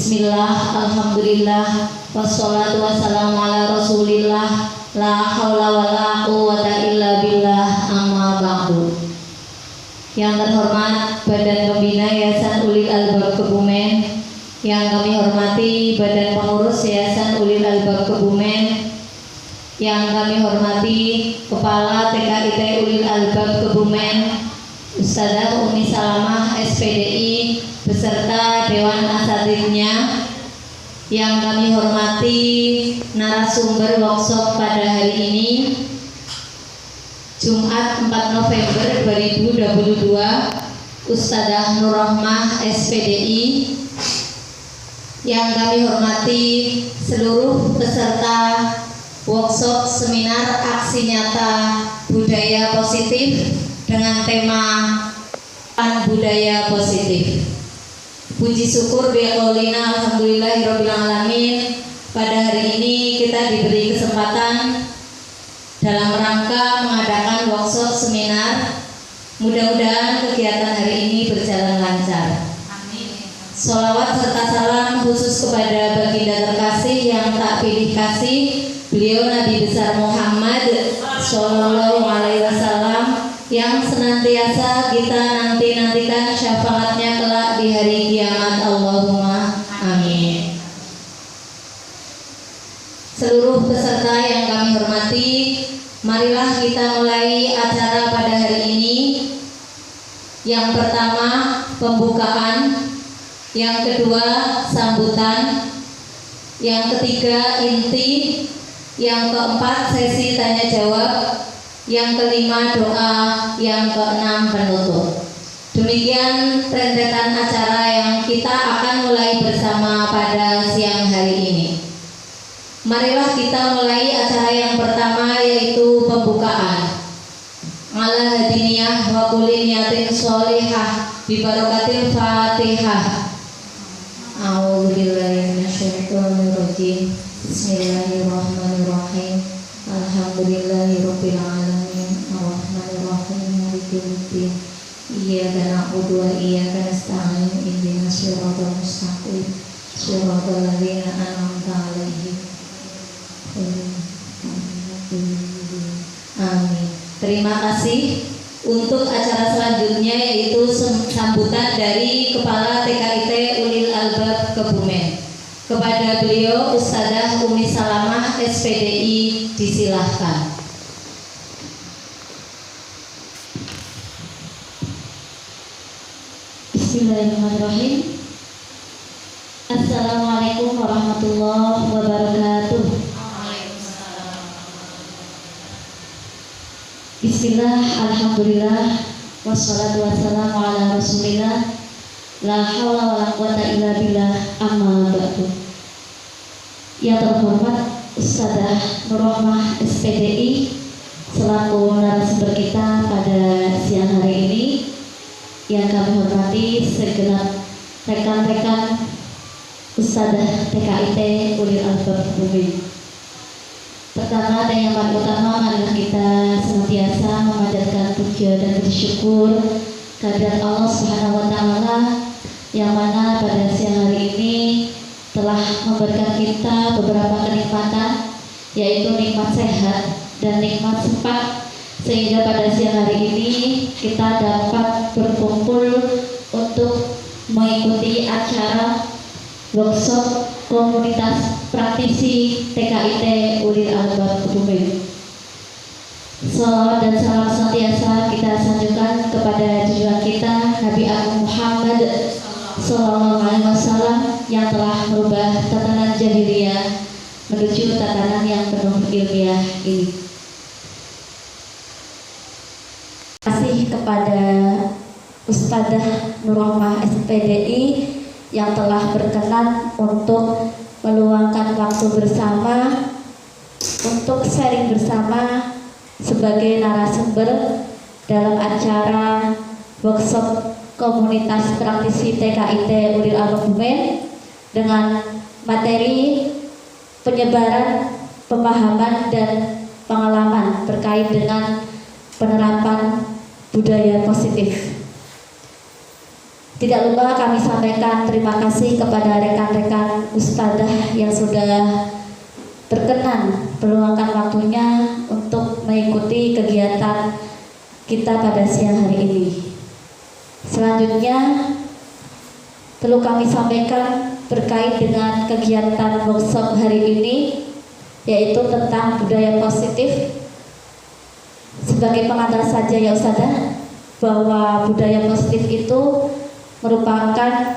Bismillah, alhamdulillah, wassalatu wassalamu ala rasulillah, la haula wa la quwwata illa billah, amma ba'du. Yang terhormat Badan Pembina Yayasan Ulil Albab Kebumen, yang kami hormati Badan Pengurus Yayasan Ulil Albab Kebumen, yang kami hormati Kepala TKIT Ulil Albab Kebumen, Ustadzah Umi Salamah SPDI beserta Dewan Asatidnya, yang kami hormati narasumber workshop pada hari ini Jumat 4 November 2022, Ustadzah Nurrohmah SPDI, yang kami hormati seluruh peserta workshop seminar aksi nyata budaya positif dengan tema budaya positif. Puji syukur biqaulina alhamdulillahirabbil alamin. Pada hari ini kita diberi kesempatan dalam rangka mengadakan workshop seminar. Mudah-mudahan kegiatan hari ini berjalan lancar. Amin. Sholawat serta salam khusus kepada baginda terkasih yang tak pilih kasih, beliau Nabi besar Muhammad Sallallahu Alaihi Wasallam, yang senantiasa kita nantikan syafaatnya kelak di hari kiamat. Allahumma amin. Seluruh peserta yang kami hormati, marilah kita mulai acara pada hari ini. Yang pertama pembukaan, yang kedua sambutan, yang ketiga inti, yang keempat sesi tanya jawab, yang kelima doa, yang keenam penutup. Demikian rentetan acara yang kita akan mulai bersama pada siang hari ini. Marilah kita mulai acara yang pertama, yaitu pembukaan. Ala hadiniyah wa kulli niyatin sholihah bi barakatil Fatihah. A'udzu billahi minasyaitonir rajim. Bismillahirrahmanirrahim. Alhamdulillahirabbil alamin. Arrahmanirrahim. Maliki yaumiddin. Iyyaka na'budu wa iyyaka nasta'in. Ihdinas siratal mustaqim. Shiratal ladzina an'amta 'alaihim. Amin. Terima kasih. Untuk acara selanjutnya yaitu sambutan dari Kepala TKIT Ulil Albab Kebumen. Kepada beliau Ustadzah Umi Salamah SPDI, disilahkan. Bismillahirrahmanirrahim. Assalamualaikum warahmatullahi wabarakatuh. Bismillah, alhamdulillah, wassalatu wassalamu ala rasulillah, la haula wa la quwwata illa billah, amma ba'du. Yang terhormat Ustadzah Nurrohmah SPDI selaku narasumber kita pada siang hari ini, yang kami hormati segenap rekan-rekan Ustadzah TKIT Ulil Albab Kebumen. Pertama dan yang paling utama, marilah kita senantiasa memanjatkan puja dan bersyukur kehadirat Allah Subhanahu wa Ta'ala, yang mana pada siang hari ini telah memberikan kita beberapa kenikmatan, yaitu nikmat sehat dan nikmat sempat, sehingga pada siang hari ini kita dapat berkumpul untuk mengikuti acara workshop komunitas praktisi TKIT Ulil Albab Kebumen. Salawat dan salam senantiasa kita sanjungkan kepada junjungan kita Nabi Agung Muhammad Sallallahu Alaihi Wasallam, yang telah merubah tatanan jahiliyah menuju tatanan yang penuh ilmiah ini. Terima kasih kepada Ustadzah Nurrohmah SPDI yang telah berkenan untuk meluangkan waktu bersama untuk sharing bersama sebagai narasumber dalam acara workshop komunitas praktisi TKIT Ulil Albab Kebumen dengan materi penyebaran pemahaman dan pengalaman terkait dengan penerapan budaya positif. Tidak lupa kami sampaikan terima kasih kepada rekan-rekan ustadzah yang sudah berkenan meluangkan waktunya untuk mengikuti kegiatan kita pada siang hari ini. Selanjutnya perlu kami sampaikan berkait dengan kegiatan workshop hari ini, yaitu tentang budaya positif. Sebagai pengantar saja ya ustadzah, bahwa budaya positif itu merupakan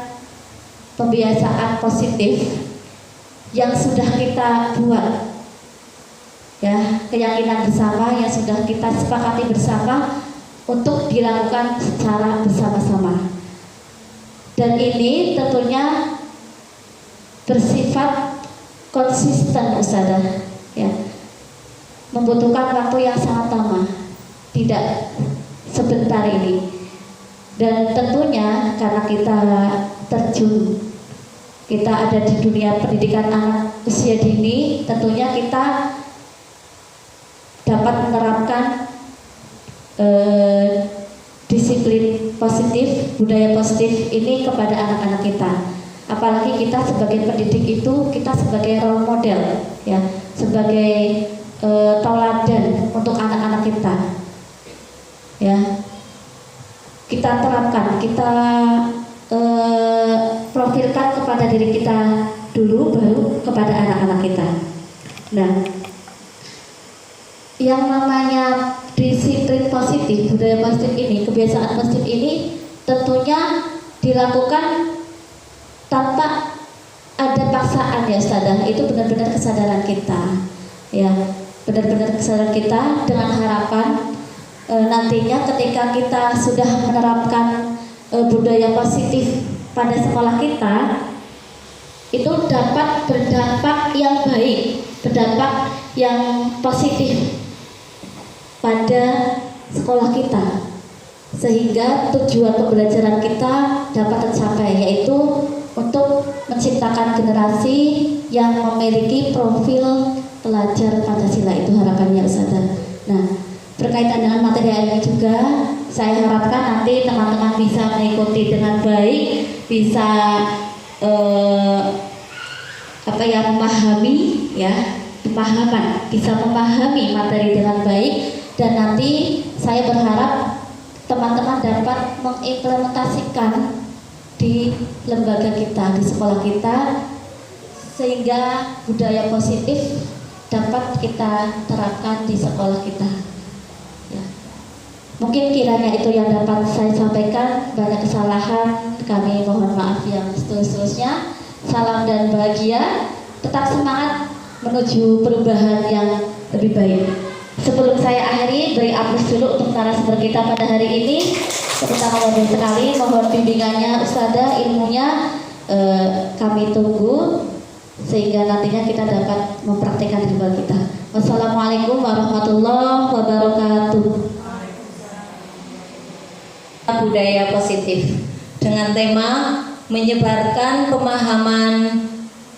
pembiasaan positif yang sudah kita buat, ya, keyakinan bersama yang sudah kita sepakati bersama untuk dilakukan secara bersama-sama. Dan ini tentunya bersifat konsisten ustadzah, ya, membutuhkan waktu yang sangat lama, tidak sebentar ini. Dan tentunya karena kita terjun, kita ada di dunia pendidikan anak usia dini, tentunya kita dapat menerapkan disiplin positif, budaya positif ini kepada anak-anak kita. Apalagi kita sebagai pendidik itu, kita sebagai role model, ya, sebagai tauladan untuk anak-anak kita, ya. Kita terapkan, kita profilkan kepada diri kita dulu, baru kepada anak-anak kita. Nah, yang namanya disiplin positif, budaya positif ini, kebiasaan positif ini tentunya dilakukan tanpa ada paksaan ya ustadzah. Itu benar-benar kesadaran kita, ya, benar-benar kesadaran kita dengan harapan nantinya ketika kita sudah menerapkan budaya positif pada sekolah kita, itu dapat berdampak yang baik, berdampak yang positif pada sekolah kita, sehingga tujuan pembelajaran kita dapat tercapai, yaitu untuk menciptakan generasi yang memiliki profil pelajar Pancasila. Itu harapannya ustadzah. Nah, berkaitan dengan materi ini juga, saya harapkan nanti teman-teman bisa mengikuti dengan baik, bisa memahami, ya, pemahaman, bisa memahami materi dengan baik, dan nanti saya berharap teman-teman dapat mengimplementasikan di lembaga kita, di sekolah kita, sehingga budaya positif dapat kita terapkan di sekolah kita. Mungkin kiranya itu yang dapat saya sampaikan. Banyak kesalahan, kami mohon maaf yang setulus-tulusnya. Salam dan bahagia, tetap semangat menuju perubahan yang lebih baik. Sebelum saya akhiri, beri aplaus dulu untuk narasumber kita pada hari ini. Kita mohon sekali, mohon bimbingannya ustadzah, ilmunya kami tunggu, sehingga nantinya kita dapat mempraktikkan di luar kita. Wassalamualaikum warahmatullahi wabarakatuh. Budaya positif dengan tema menyebarkan pemahaman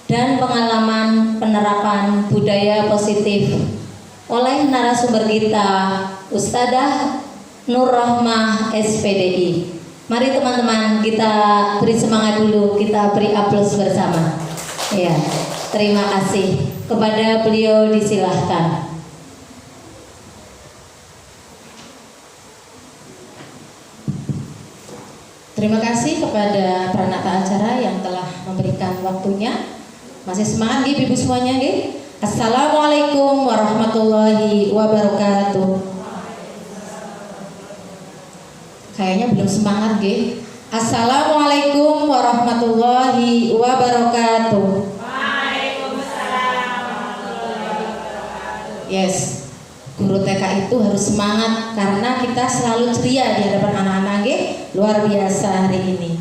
dan pengalaman penerapan budaya positif oleh narasumber kita Ustadzah Nur Rahmah SPDI. Mari teman-teman kita beri semangat dulu, kita beri aplaus bersama. Ya, terima kasih kepada beliau, disilahkan. Terima kasih kepada peranata acara yang telah memberikan waktunya. Masih semangat nggih Ibu semuanya nggih? Assalamualaikum warahmatullahi wabarakatuh. Kayaknya belum semangat nggih. Assalamualaikum warahmatullahi wabarakatuh. Waalaikumsalam warahmatullahi wabarakatuh. Yes. Guru TK itu harus semangat karena kita selalu ceria di hadapan anak-anak, luar biasa hari ini.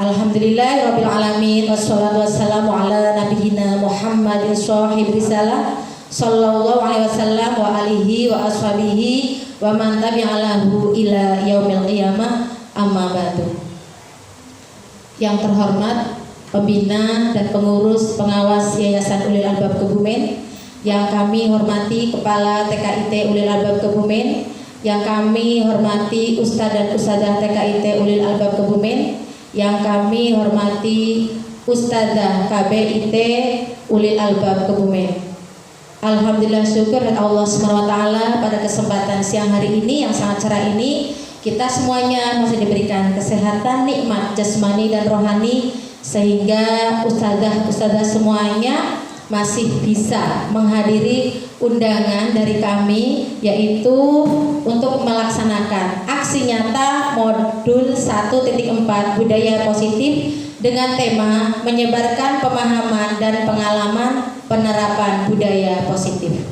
Alhamdulillahirabbil alamin, wassalatu wassalamu ala nabiyyina Muhammadin shahib risalah sallallahu alaihi wasallam wa alihi wa ashabihi wa man tabi'alahu ila yaumil qiyamah, amma ba'du. Yang terhormat pembina dan pengurus pengawas Yayasan Ulil Albab Kebumen, yang kami hormati Kepala TKIT Ulil Albab Kebumen, yang kami hormati Ustadz dan Ustadzah TKIT Ulil Albab Kebumen, yang kami hormati Ustadzah KBIT Ulil Albab Kebumen. Alhamdulillah, syukur dan Allah SWT pada kesempatan siang hari ini yang sangat cerah ini, kita semuanya masih diberikan kesehatan, nikmat jasmani dan rohani, sehingga ustadzah semuanya masih bisa menghadiri undangan dari kami, yaitu untuk melaksanakan aksi nyata modul 1.4 budaya positif dengan tema menyebarkan pemahaman dan pengalaman penerapan budaya positif.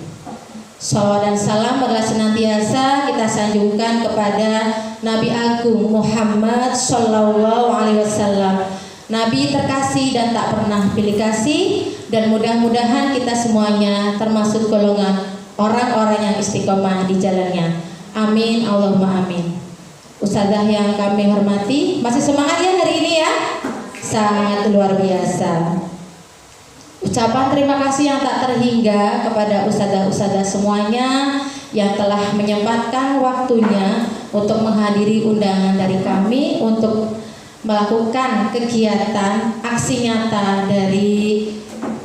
Shalawat dan salam adalah senantiasa kita sanjungkan kepada Nabi Agung Muhammad Sallallahu Alaihi Wasallam, Nabi terkasih dan tak pernah pilih kasih, dan mudah-mudahan kita semuanya termasuk golongan orang-orang yang istiqomah di jalannya. Amin, Allahumma amin. Ustadzah yang kami hormati, masih semangat ya hari ini ya? Sangat luar biasa. Ucapan terima kasih yang tak terhingga kepada ustadzah semuanya yang telah menyempatkan waktunya untuk menghadiri undangan dari kami untuk melakukan kegiatan aksi nyata dari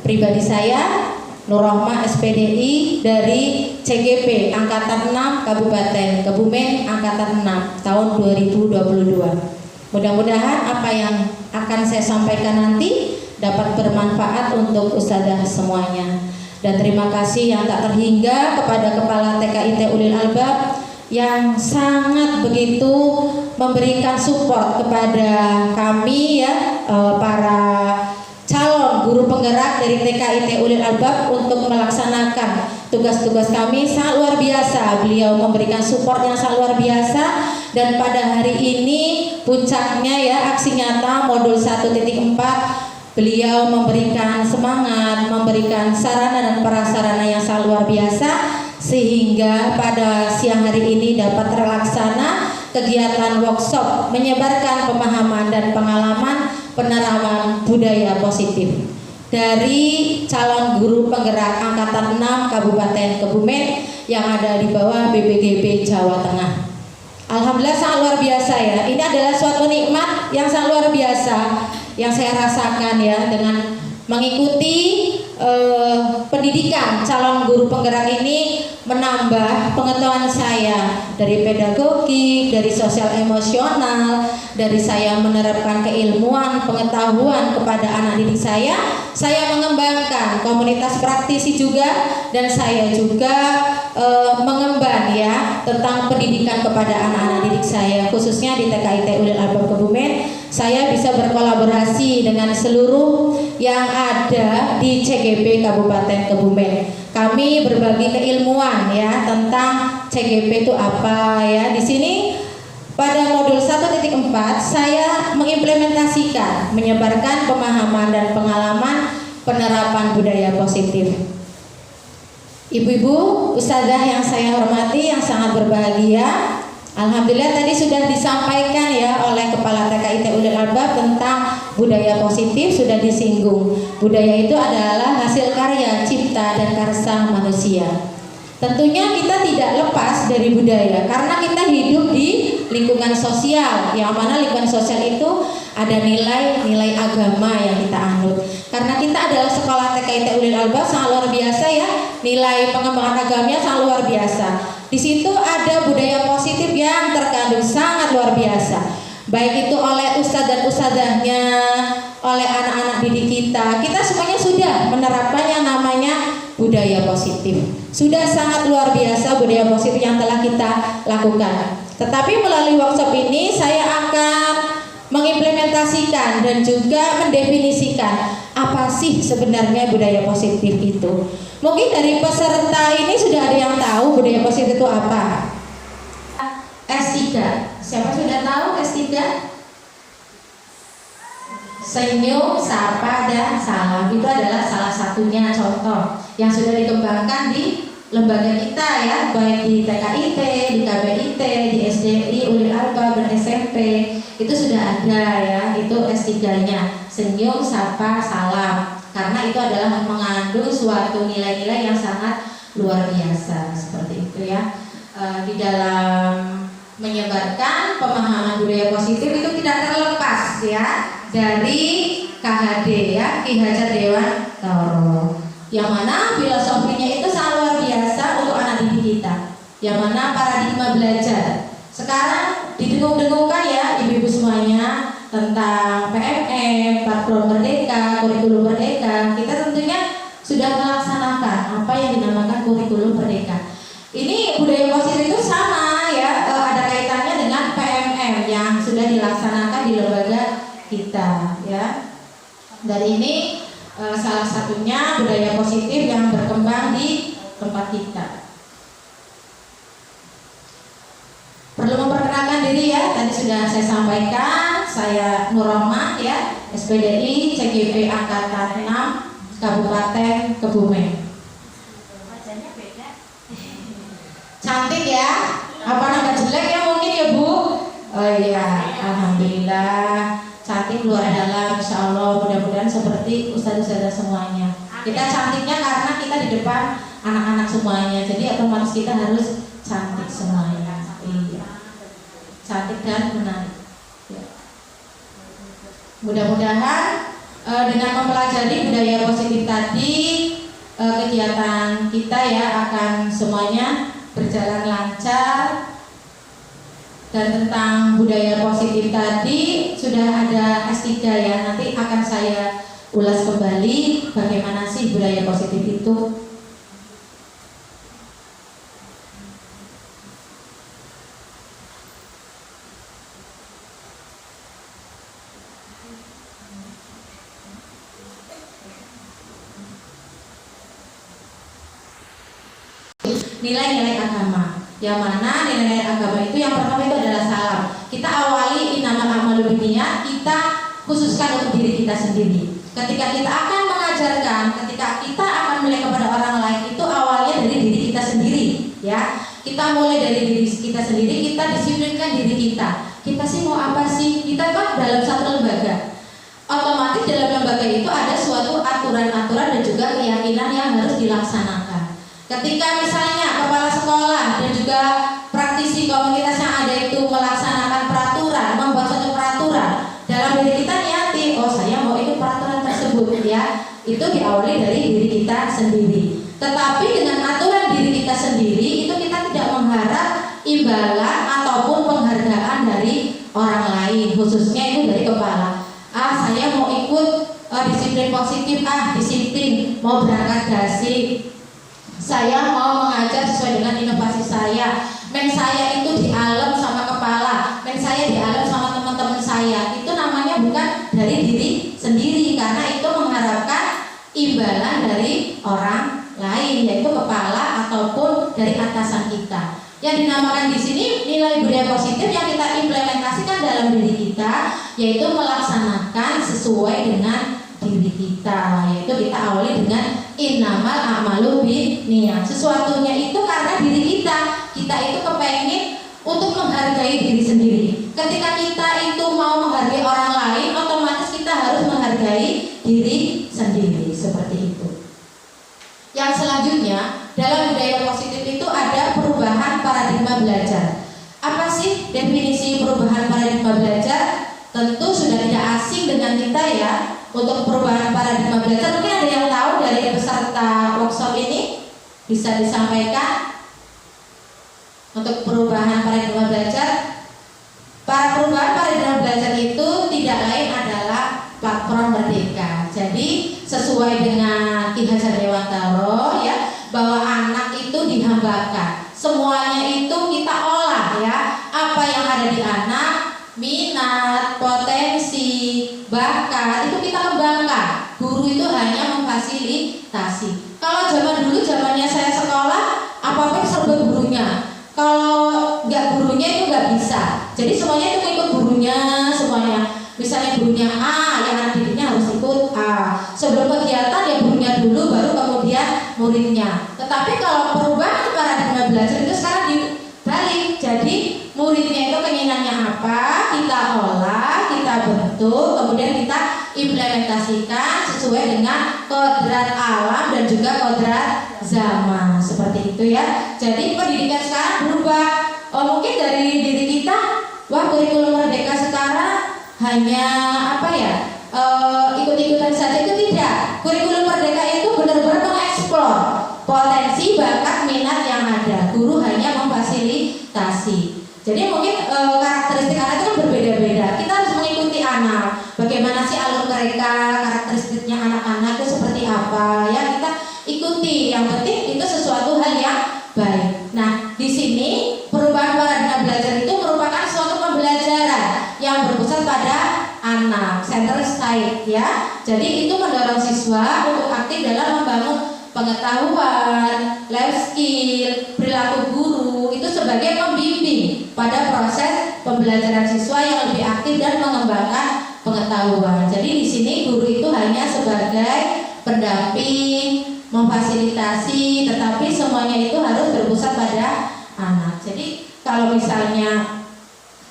pribadi saya, Nurrohmah SPDI dari CGP Angkatan 6 Kabupaten Kebumen Angkatan 6 tahun 2022. Mudah-mudahan apa yang akan saya sampaikan nanti dapat bermanfaat untuk ustadzah semuanya. Dan terima kasih yang tak terhingga kepada Kepala TKIT Ulil Albab yang sangat begitu memberikan support kepada kami ya, para calon guru penggerak dari TKIT Ulil Albab untuk melaksanakan tugas-tugas kami. Sangat luar biasa, beliau memberikan support yang sangat luar biasa. Dan pada hari ini puncaknya ya, aksi nyata modul 1.4, beliau memberikan semangat, memberikan sarana dan prasarana yang sangat luar biasa, sehingga pada siang hari ini dapat terlaksana kegiatan workshop menyebarkan pemahaman dan pengalaman penerapan budaya positif dari calon guru penggerak Angkatan 6 Kabupaten Kebumen yang ada di bawah BPGB Jawa Tengah. Alhamdulillah, sangat luar biasa ya. Ini adalah suatu nikmat yang sangat luar biasa yang saya rasakan ya, dengan mengikuti pendidikan calon guru penggerak ini, menambah pengetahuan saya dari pedagogi, dari sosial emosional, dari saya menerapkan keilmuan, pengetahuan kepada anak didik saya mengembangkan komunitas praktisi juga, dan saya juga mengemban ya tentang pendidikan kepada anak-anak didik saya, khususnya di TKIT Ulil Albab Kebumen. Saya bisa berkolaborasi dengan seluruh yang ada di CGP Kabupaten Kebumen. Kami berbagi keilmuan ya tentang CGP itu apa ya. Di sini pada modul 1.4 saya mengimplementasikan menyebarkan pemahaman dan pengalaman penerapan budaya positif. Ibu-ibu, ustadzah yang saya hormati, yang sangat berbahagia, alhamdulillah tadi sudah disampaikan ya oleh Kepala TKIT Ulil Albab tentang budaya positif, sudah disinggung. Budaya itu adalah hasil karya, cipta, dan karsa manusia. Tentunya kita tidak lepas dari budaya karena kita hidup di lingkungan sosial, yang mana lingkungan sosial itu ada nilai-nilai agama yang kita anut. Karena kita adalah sekolah TKIT Ulil Albab, sangat luar biasa ya, nilai pengembangan agamanya sangat luar biasa. Di situ ada budaya positif yang terkandung sangat luar biasa, baik itu oleh ustadz dan ustadzahnya, oleh anak-anak didik kita. Kita semuanya sudah menerapkan yang namanya budaya positif. Sudah sangat luar biasa budaya positif yang telah kita lakukan. Tetapi melalui workshop ini saya akan mengimplementasikan dan juga mendefinisikan apa sih sebenarnya budaya positif itu. Mungkin dari peserta ini sudah ada yang tahu budaya positif itu apa? S3. Siapa sudah tahu S3? Senyum, sapa, dan salam. Itu adalah salah satunya contoh yang sudah dikembangkan di lembaga kita ya, baik di TKIT, di KBIT, di SDI, Ulil Albab, dan SMP. Itu sudah ada ya, itu S3-nya. Senyum, sapa, salam. Karena itu adalah mengandung suatu nilai-nilai yang sangat luar biasa, seperti itu ya. Di dalam menyebarkan pemahaman budaya positif itu tidak terlepas ya dari KHD ya, Ki Hajar Dewantara. Yang mana filosofinya itu sangat luar biasa untuk anak didik kita. Yang mana paradigma belajar. Sekarang didengung-dengungkan ya ibu-ibu semuanya tentang PMM, Platform Merdeka, Kurikulum Merdeka. Kita tentunya sudah melaksanakan apa yang dinamakan Kurikulum Merdeka. Ini budaya positif itu sama ya, ada kaitannya dengan PMM yang sudah dilaksanakan di lembaga kita ya. Dan ini salah satunya budaya positif yang berkembang di tempat kita. Perlu memperkenalkan diri ya, tadi sudah saya sampaikan, saya Nur Rahma ya, SPDI CGP Angkatan 6 Kabupaten Kebumen. Cantik ya, apa nama jelek ya mungkin ya Bu? Oh iya, alhamdulillah cantik luar dalam, insya Allah mudah-mudahan seperti ustaz-ustazah semuanya. Kita cantiknya karena kita di depan anak-anak semuanya, jadi otomatis kita harus cantik semuanya. Iya, cantik dan menarik. Ya. Mudah-mudahan dengan mempelajari budaya positif tadi, kegiatan kita ya akan semuanya berjalan lancar. Dan tentang budaya positif tadi sudah ada S3 ya, nanti akan saya ulas kembali bagaimana sih budaya positif itu. Nilai-nilai agama, yang mana nilai-nilai agama itu yang pertama itu adalah salam. Kita awali innamal a'malu binniyat, kita khususkan untuk diri kita sendiri. Ketika kita akan mengajarkan, ketika kita akan mulai kepada orang lain, itu awalnya dari diri kita sendiri ya. Kita mulai dari diri kita sendiri, kita disiplinkan diri kita. Kita sih mau apa sih? Kita kan dalam satu lembaga. Otomatis dalam lembaga itu ada suatu aturan-aturan dan juga keyakinan yang harus dilaksanakan. Ketika misalnya kepala sekolah dan juga praktisi komunitas yang ada itu melaksanakan peraturan, membuat suatu peraturan, dalam diri kita niati, oh saya mau ikut peraturan tersebut ya, itu diawali dari diri kita sendiri. Tetapi dengan aturan diri kita sendiri itu kita tidak mengharap imbalan ataupun penghargaan dari orang lain, khususnya itu dari kepala. Saya mau ikut disiplin positif, disiplin, mau berangkat dasi, saya mau mengajar sesuai dengan inovasi saya. Men saya itu dialem sama kepala, men saya dialem sama teman-teman saya. Itu namanya bukan dari diri sendiri, karena itu mengharapkan imbalan dari orang lain, yaitu kepala ataupun dari atasan kita. Yang dinamakan di sini nilai budaya positif yang kita implementasikan dalam diri kita, yaitu melaksanakan sesuai dengan diri kita, yaitu kita awali dengan innamal a'malu binniyat. Sesuatunya itu karena diri kita itu kepengen untuk menghargai diri sendiri. Ketika kita itu mau menghargai orang lain, otomatis kita harus menghargai diri sendiri, seperti itu. Yang selanjutnya dalam budaya positif itu ada perubahan paradigma belajar. Apa sih definisi perubahan paradigma belajar? Tentu sudah tidak asing dengan kita ya. Untuk perubahan paradigma belajar, mungkin ada yang tahu dari peserta workshop ini, bisa disampaikan untuk perubahan paradigma belajar. Perubahan paradigma belajar itu tidak lain adalah platform Merdeka. Jadi sesuai dengan Ki Hajar Dewantara ya, bahwa anak itu dihambakan, semuanya itu kita olah ya, apa yang ada di anak, minat, potensi, bakat itu kita kembangkan. Guru itu hanya memfasilitasi. Kalau zaman dulu, zamannya saya sekolah, apa-apa serba gurunya. Kalau nggak gurunya itu nggak bisa. Jadi semuanya itu ikut gurunya semuanya. Misalnya gurunya A, yang anak didiknya harus ikut A. Sebelum kegiatan ya gurunya dulu, baru kemudian muridnya. Tetapi kalau perubahan paradigma belajar itu sekarang dibalik. Jadi muridnya itu keinginannya apa, kita olah, kita bentuk, kemudian kita implementasikan sesuai dengan kodrat alam dan juga kodrat zaman, seperti itu ya. Jadi pendidikan sekarang berubah. Mungkin dari diri kita kurikulum Merdeka sekarang hanya ikut-ikutan saja, itu tidak. Kurikulum Merdeka itu benar-benar mengeksplor potensi, bakat, minat yang ada. Guru hanya memfasilitasi. Jadi mungkin karakteristik anak itu kan berbeda-beda. Kita harus mengikuti anak. Bagaimana sih alur mereka, karakteristiknya anak-anak itu seperti apa? Ya kita ikuti. Yang penting itu sesuatu hal yang baik. Nah, di sini perubahan paradigma belajar itu merupakan suatu pembelajaran yang berpusat pada anak, center side ya. Jadi itu mendorong siswa untuk aktif dalam membangun pengetahuan, life skill, perilaku guru itu sebagai pembimbing pada proses pembelajaran siswa yang lebih aktif dan mengembangkan pengetahuan. Jadi di sini guru itu hanya sebagai pendamping, memfasilitasi, tetapi semuanya itu harus berpusat pada anak. Jadi kalau misalnya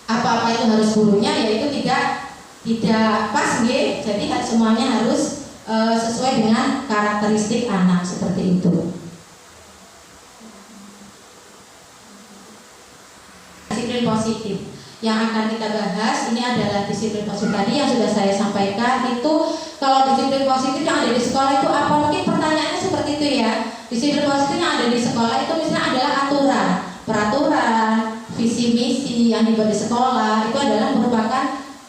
apa-apa itu harus gurunya, yaitu tidak pas gitu. Jadi semuanya harus sesuai dengan karakteristik anak seperti itu. Disiplin positif yang akan kita bahas ini adalah disiplin positif tadi yang sudah saya sampaikan. Itu kalau disiplin positif yang ada di sekolah itu apa? Mungkin pertanyaannya seperti itu ya. Disiplin positif yang ada di sekolah itu misalnya adalah aturan, peraturan, visi misi yang dibuat di sekolah itu adalah merupakan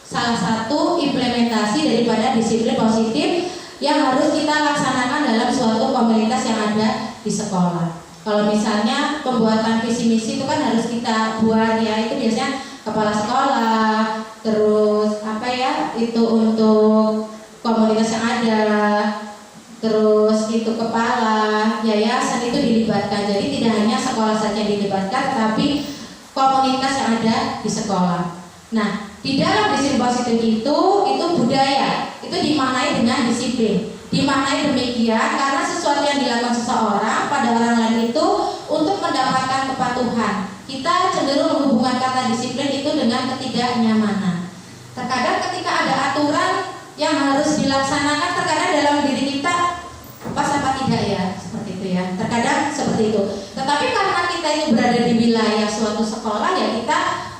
salah satu implementasi daripada disiplin positif yang harus kita laksanakan dalam suatu komunitas yang ada di sekolah. Kalau misalnya pembuatan visi misi itu kan harus kita buat ya, itu biasanya kepala sekolah, terus itu untuk komunitas yang ada, terus itu kepala yayasan itu dilibatkan. Jadi tidak hanya sekolah saja dilibatkan, tapi komunitas yang ada di sekolah. Nah, di dalam disiplin positif itu budaya itu dimaknai dengan disiplin. Dimaknai demikian karena sesuatu yang dilakukan seseorang pada orang lain itu untuk mendapatkan kepatuhan. Kita cenderung menghubungkan kata disiplin itu dengan ketidaknyamanan. Terkadang ketika ada aturan yang harus dilaksanakan, terkadang dalam diri kita pas apa tidak ya, seperti itu ya. Terkadang seperti itu. Tetapi karena kita ini berada di wilayah suatu sekolah, ya kita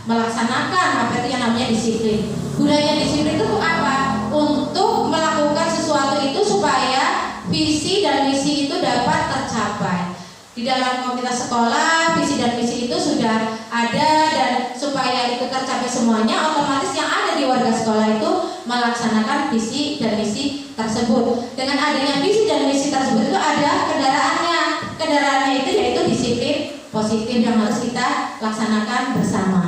melaksanakan apa itu yang namanya disiplin. Gunanya disiplin itu apa? Untuk melakukan sesuatu itu supaya visi dan misi itu dapat tercapai. Di dalam komunitas sekolah, visi dan misi itu sudah ada, dan supaya itu tercapai semuanya, otomatis yang ada di warga sekolah itu melaksanakan visi dan misi tersebut. Dengan adanya visi dan misi tersebut itu ada kendaraannya. Kendaraannya itu yaitu disiplin positif yang harus kita laksanakan bersama.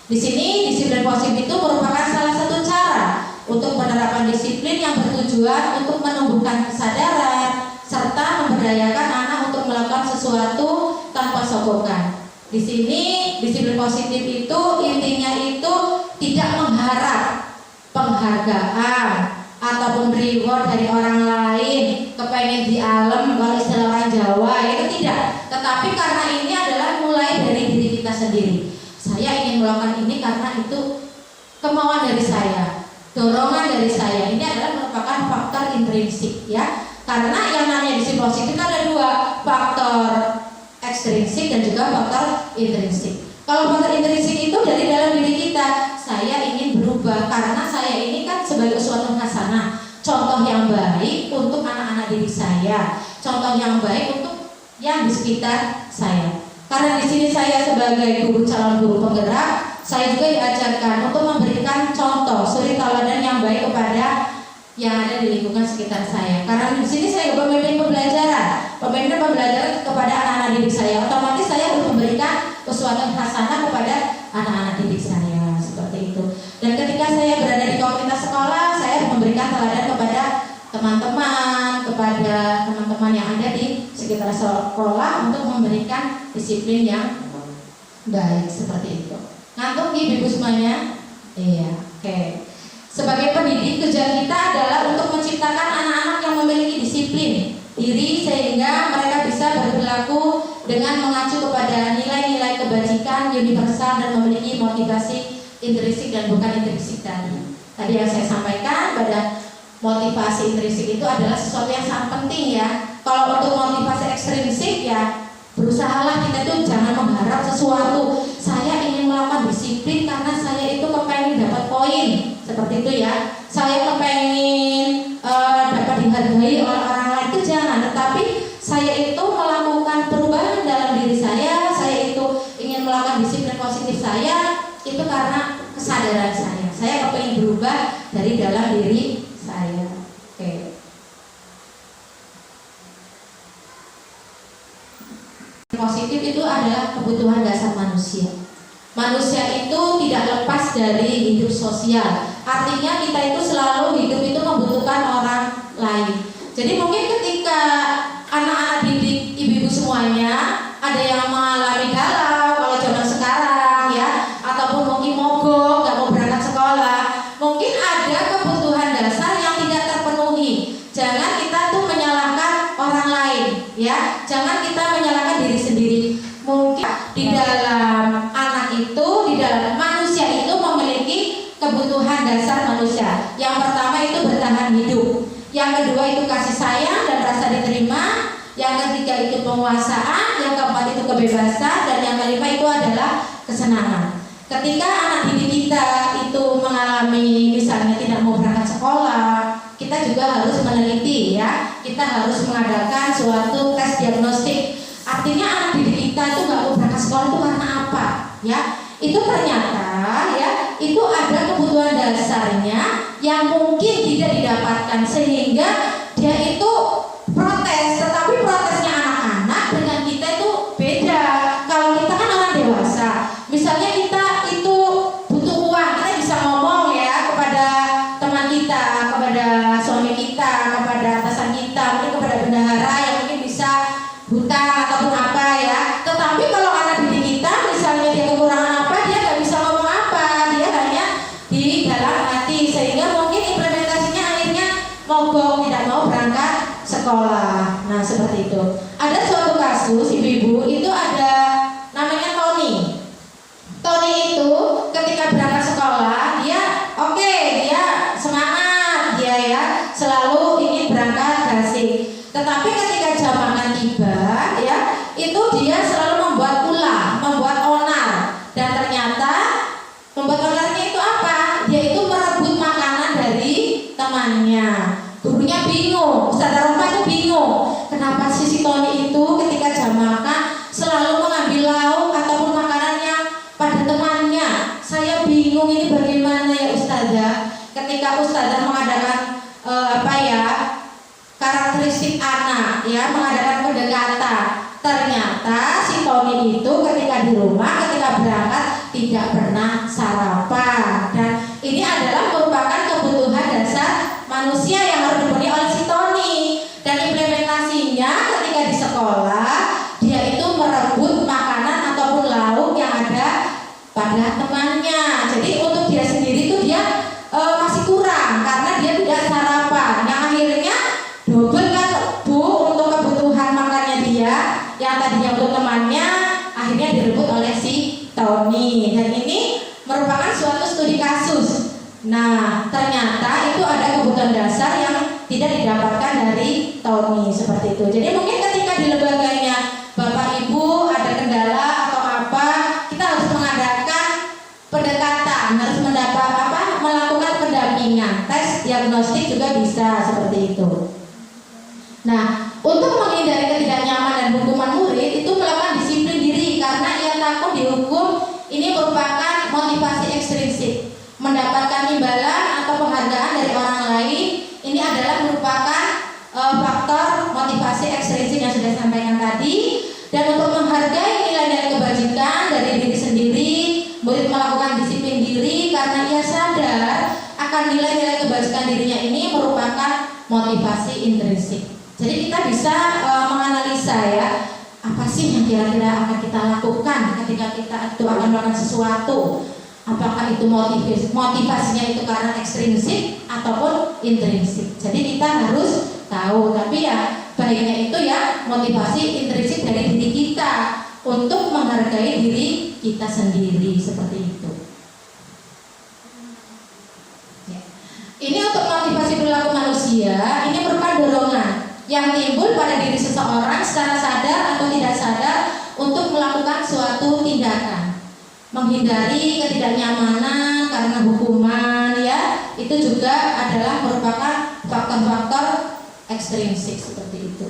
Di sini disiplin positif itu merupakan salah satu cara untuk penerapan disiplin yang bertujuan untuk menumbuhkan kesadaran serta memberdayakan anak untuk melakukan sesuatu tanpa sogokan. Di sini disiplin positif itu intinya itu tidak mengharap penghargaan ataupun reward dari orang lain, kepengen di alam kalau istilah orang Jawa itu tidak. Tetapi karena ini adalah mulai dari diri kita sendiri. Saya ingin melakukan ini karena itu kemauan dari saya, dorongan dari saya. Ini adalah merupakan faktor intrinsik ya. Karena yang namanya disiplin positif ada dua, faktor ekstrinsik dan juga faktor intrinsik. Kalau faktor intrinsik itu dari dalam diri kita, saya ingin berubah karena saya ini kan sebagai suatu hasanah, contoh yang baik untuk anak-anak diri saya, contoh yang baik untuk yang di sekitar saya. Karena di sini saya sebagai guru, calon guru penggerak, saya juga diajarkan untuk memberikan contoh suri tauladan yang baik kepada yang ada di lingkungan sekitar saya. Karena di sini saya memimpin pembelajaran kepada anak-anak didik saya. Otomatis saya harus memberikan sesuatu hasanah kepada anak-anak didik saya seperti itu. Dan ketika saya berada di komunitas sekolah, saya harus memberikan teladan kepada teman-teman yang ada di sekitar sekolah untuk memberikan disiplin yang baik seperti itu. Ngantuk Ibu semuanya? Iya, oke. Sebagai pendidik, tujuan kita adalah untuk menciptakan anak-anak yang memiliki disiplin diri sehingga mereka bisa berperilaku dengan mengacu kepada nilai-nilai kebajikan universal dan memiliki motivasi intrinsik dan bukan intrinsik tadi. Tadi yang saya sampaikan pada motivasi intrinsik itu adalah sesuatu yang sangat penting ya. Kalau untuk motivasi ekstrinsik ya berusahalah kita tuh jangan mengharap sesuatu. Saya ingin melakukan disiplin karena saya itu kepengen seperti itu ya. Saya kepengen dapat dihargai oleh orang lain itu jangan, tetapi saya itu melakukan perubahan dalam diri saya itu ingin melakukan disiplin positif saya itu karena kesadaran saya kepengen berubah dari dalam diri saya. Oke. Positif itu adalah kebutuhan dasar manusia. Manusia itu tidak lepas dari hidup sosial. Artinya kita itu selalu hidup itu membutuhkan orang lain. Jadi mungkin ketika anak-anak didik ibu-ibu semuanya ada yang mengalami galau kalau zaman sekarang ya, ataupun mungkin mogok nggak mau berangkat sekolah, mungkin ada kebutuhan dasar yang tidak terpenuhi. Jangan kita tuh menyalahkan orang lain ya, jangan kita menyalahkan diri sendiri. Mungkin di dalam anak itu, di dalam manusia itu memiliki kebutuhan dasar manusia. Yang pertama itu bertahan hidup, yang kedua itu kasih sayang dan rasa diterima, yang ketiga itu penguasaan, yang keempat itu kebebasan, dan yang kelima itu adalah kesenangan. Ketika anak didik kita itu mengalami misalnya tidak mau berangkat sekolah, kita juga harus meneliti ya, kita harus mengadakan suatu tes diagnostik. Artinya anak didik kita itu nggak mau berangkat sekolah itu karena apa ya? Itu ternyata ya, itu ada kebutuhan dasarnya yang mungkin tidak didapatkan sehingga dia itu protes. Tetapi protesnya anak-anak dengan kita itu beda. Kalau kita kan orang dewasa, misalnya kita itu butuh uang, kita bisa ngomong ya kepada teman kita, kepada suami kita, kepada atasan kita, mungkin kepada bendahara yang mungkin bisa hutang ataupun apa ya. Tetapi kalau anak didik kita misalnya dia kekurangan apa, dia nggak bisa ngomong apa, dia hanya di dalam hati, sehingga mungkin implementasinya akhirnya mogok, tidak mau berangkat sekolah. Nah seperti itu. Ada suatu kasus ibu-ibu itu ada namanya Tony. Tony itu ketika berangkat sekolah dia dia semangat, dia ya selalu ingin berangkat asik. Tetapi ketika jam makan tiba ya, itu dia selalu membuat ulah, membuat onar, dan ternyata membuat onarnya itu apa? Dia itu merebut makanan dari temannya. Gurunya bingung, Ustazah Rohmah itu bingung. Kenapa si Tony itu ketika jam makan selalu mengambil lauk ataupun makanannya pada temannya? Saya bingung ini bagaimana ya Ustazah. Ketika Ustazah mengadakan karakteristik anak ya, mengadakan pendekatan, ternyata si Tony itu ketika di rumah, ketika berangkat tidak pernah sarapan. Dan ini adalah merupakan kebutuhan dasar manusia yang harus dipenuhi oleh si Tony. Dan implementasinya ketika di sekolah, dia itu merebut makanan ataupun lauk yang ada pada temannya. Jadi untuk dia sendiri itu dia masih kurang karena dia tidak sarapan. Yang akhirnya double kan Bu untuk kebutuhan makannya dia yang tadinya untuk temannya, akhirnya direbut oleh si Tony. Dan ini merupakan suatu studi kasus. Nah ternyata itu ada kebutuhan dasar yang tidak didapatkan dari Tony seperti itu. Jadi mungkin ketika di lembaganya Bapak Ibu ada kendala atau apa, kita harus mengadakan pendekatan, harus melakukan pendampingan, tes diagnostik juga bisa seperti itu. Nah, untuk menghindari ketidaknyamanan dan hukuman murid itu melakukan disiplin diri karena ia takut dihukum. Ini merupakan motivasi ekstrinsik. Mendapatkan imbalan atau penghargaan dari orang lain ini adalah merupakan faktor motivasi ekstrinsik yang sudah disampaikan tadi. Dan untuk menghargai nilai-nilai kebajikan dari diri sendiri, murid melakukan disiplin diri karena ia sadar akan nilai-nilai kebajikan dirinya ini merupakan motivasi intrinsik. Jadi kita bisa menganalisa ya, apa sih yang kira-kira akan kita lakukan ketika kita itu akan melakukan sesuatu. Apakah itu motivasinya itu karena ekstrinsik ataupun intrinsik. Jadi kita harus tahu, tapi ya baiknya itu ya motivasi intrinsik dari diri kita untuk menghargai diri kita sendiri seperti itu. Ya. Ini untuk motivasi perilaku manusia, ini merupakan dorongan yang timbul pada diri seseorang secara sadar atau tidak sadar untuk melakukan suatu tindakan, menghindari ketidaknyamanan karena hukuman ya, itu juga adalah merupakan faktor-faktor ekstrinsik seperti itu.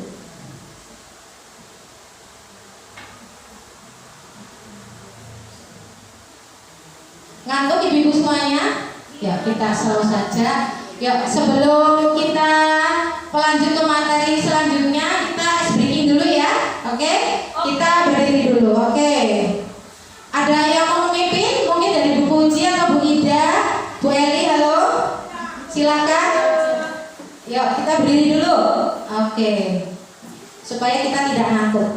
Ngantuk ibu-ibu semuanya? Ya, kita selalu saja. Yuk, sebelum kita lanjut ke materi selanjutnya, kita ice breaking dulu ya. Oke? Kita berdiri dulu. Oke. Ada yang mau memimpin? Mungkin dari Bu Puji atau Bu Ida, Bu Eli, halo. Silakan. Yuk, kita berdiri dulu. Oke. Supaya kita tidak ngantuk.